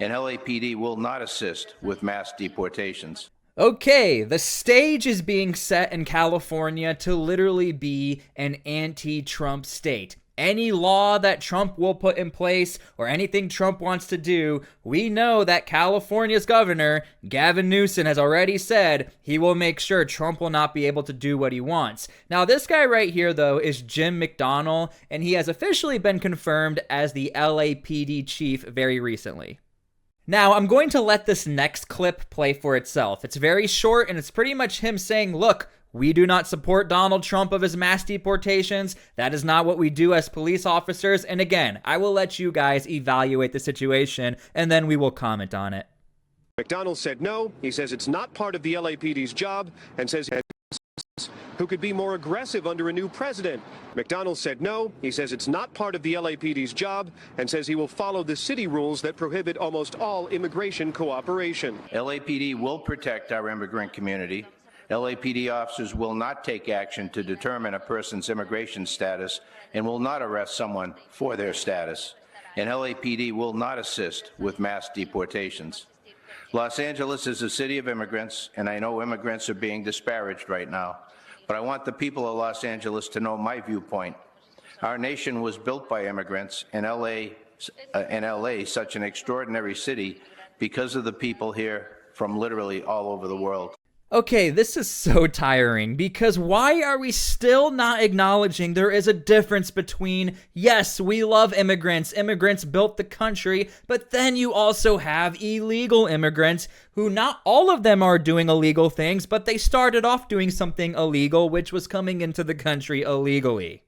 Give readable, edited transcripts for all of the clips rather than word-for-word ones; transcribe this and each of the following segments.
and LAPD will not assist with mass deportations. Okay, the stage is being set in California to literally be an anti-Trump state. Any law that Trump will put in place or anything Trump wants to do, we know that California's governor, Gavin Newsom, has already said he will make sure Trump will not be able to do what he wants. Now, this guy right here, though, is Jim McDonnell, and he has officially been confirmed as the LAPD chief very recently. Now, I'm going to let this next clip play for itself. It's very short, and it's pretty much him saying, look, we do not support Donald Trump of his mass deportations. That is not what we do as police officers. And again, I will let you guys evaluate the situation, and then we will comment on it. McDonnell said no. He says it's not part of the LAPD's job and says who could be more aggressive under a new president. McDonnell said no. He says it's not part of the LAPD's job and says he will follow the city rules that prohibit almost all immigration cooperation. LAPD will protect our immigrant community. LAPD officers will not take action to determine a person's immigration status and will not arrest someone for their status. And LAPD will not assist with mass deportations. Los Angeles is a city of immigrants, and I know immigrants are being disparaged right now. But I want the people of Los Angeles to know my viewpoint. Our nation was built by immigrants, and LA, such an extraordinary city, because of the people here from literally all over the world. Okay, this is so tiring because why are we still not acknowledging there is a difference between, yes, we love immigrants, immigrants built the country, but then you also have illegal immigrants who not all of them are doing illegal things, but they started off doing something illegal, which was coming into the country illegally.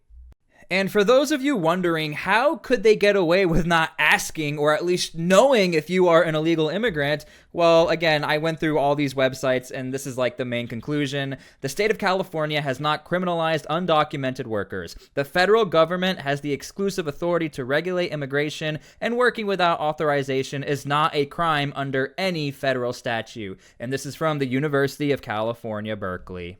And for those of you wondering, how could they get away with not asking or at least knowing if you are an illegal immigrant? Well, again, I went through all these websites and this is like the main conclusion. The state of California has not criminalized undocumented workers. The federal government has the exclusive authority to regulate immigration, and working without authorization is not a crime under any federal statute. And this is from the University of California, Berkeley.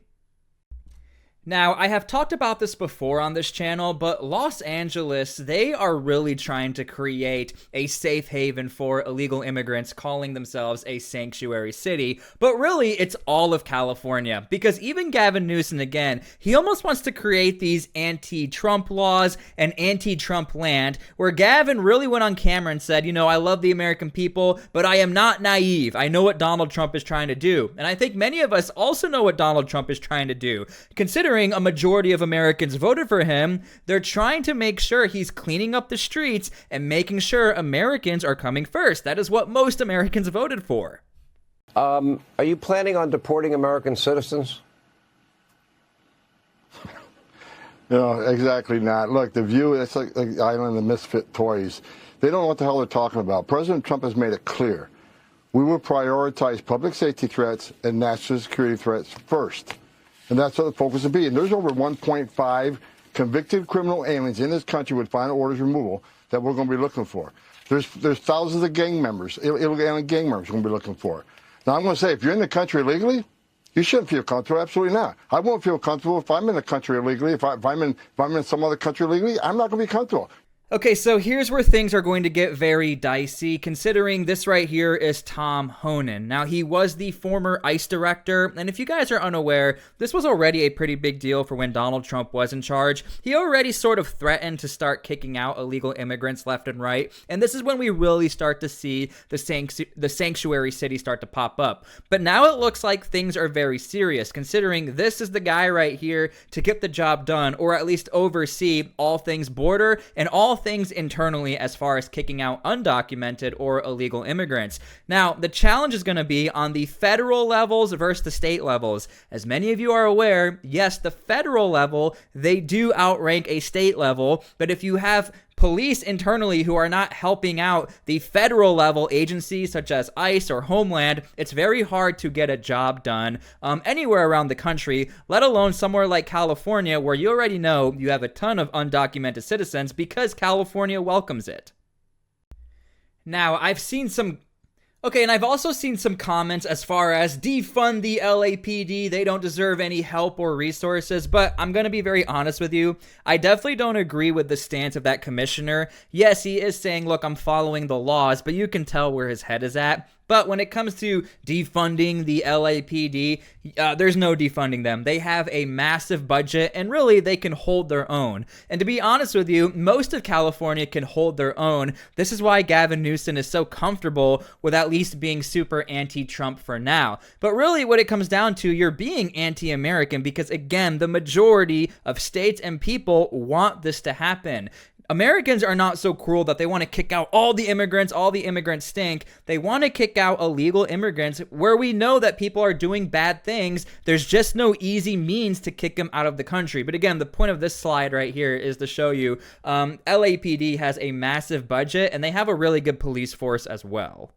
Now, I have talked about this before on this channel, but Los Angeles, they are really trying to create a safe haven for illegal immigrants, calling themselves a sanctuary city. But really, it's all of California, because even Gavin Newsom, again, he almost wants to create these anti-Trump laws and anti-Trump land, where Gavin really went on camera and said, you know, I love the American people, but I am not naive. I know what Donald Trump is trying to do. And I think many of us also know what Donald Trump is trying to do. Considering a majority of Americans voted for him, they're trying to make sure he's cleaning up the streets and making sure Americans are coming first. That is what most Americans voted for. Are you planning on deporting American citizens? No, exactly not. Look, the view, it's like the island of misfit toys. They don't know what the hell they're talking about. President Trump has made it clear. We will prioritize public safety threats and national security threats first. And that's what the focus will be. And there's over 1.5 convicted criminal aliens in this country with final orders removal that we're going to be looking for. There's thousands of gang members, illegal alien gang members we're going to be looking for. Now, I'm going to say, if you're in the country illegally, you shouldn't feel comfortable. Absolutely not. I won't feel comfortable if I'm in the country illegally. If I'm in some other country illegally, I'm not going to be comfortable. Okay, so here's where things are going to get very dicey, considering this right here is Tom Honan. Now, he was the former ICE director, and if you guys are unaware, this was already a pretty big deal for when Donald Trump was in charge. He already sort of threatened to start kicking out illegal immigrants left and right, and this is when we really start to see the sanctuary city start to pop up. But now it looks like things are very serious, considering this is the guy right here to get the job done, or at least oversee all things border and all things internally as far as kicking out undocumented or illegal immigrants. Now, the challenge is going to be on the federal levels versus the state levels. As many of you are aware, yes, the federal level, they do outrank a state level, but if you have police internally who are not helping out the federal level agencies such as ICE or Homeland, it's very hard to get a job done anywhere around the country, let alone somewhere like California where you already know you have a ton of undocumented citizens because California welcomes it. Now, I've seen some Okay, and I've also seen some comments as far as defund the LAPD, they don't deserve any help or resources, but I'm going to be very honest with you. I definitely don't agree with the stance of that commissioner. Yes, he is saying, look, I'm following the laws, but you can tell where his head is at. But when it comes to defunding the LAPD, there's no defunding them. They have a massive budget, and really, they can hold their own. And to be honest with you, most of California can hold their own. This is why Gavin Newsom is so comfortable with at least being super anti-Trump for now. But really, what it comes down to, you're being anti-American because, again, the majority of states and people want this to happen. Americans are not so cruel that they want to kick out all the immigrants stink. They want to kick out illegal immigrants where we know that people are doing bad things. There's just no easy means to kick them out of the country. But again, the point of this slide right here is to show you LAPD has a massive budget and they have a really good police force as well.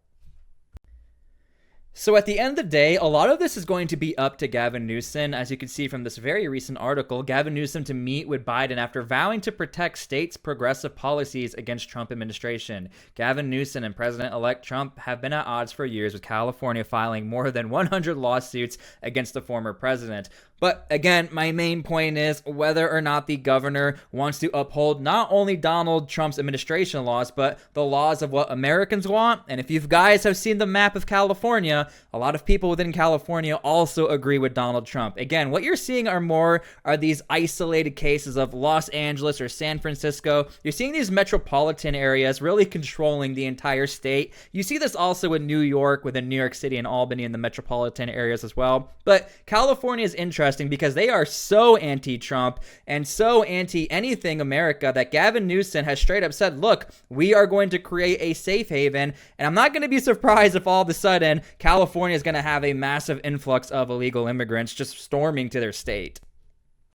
So at the end of the day, a lot of this is going to be up to Gavin Newsom. As you can see from this very recent article, Gavin Newsom to meet with Biden after vowing to protect states' progressive policies against Trump administration. Gavin Newsom and President-elect Trump have been at odds for years, with California filing more than 100 lawsuits against the former president. But again, my main point is whether or not the governor wants to uphold not only Donald Trump's administration laws, but the laws of what Americans want. And if you guys have seen the map of California, a lot of people within California also agree with Donald Trump. Again, what you're seeing are these isolated cases of Los Angeles or San Francisco. You're seeing these metropolitan areas really controlling the entire state. You see this also in New York, within New York City and Albany and the metropolitan areas as well. But California is interesting because they are so anti-Trump and so anti-anything America that Gavin Newsom has straight up said, look, we are going to create a safe haven, and I'm not going to be surprised if all of a sudden California is going to have a massive influx of illegal immigrants just storming to their state.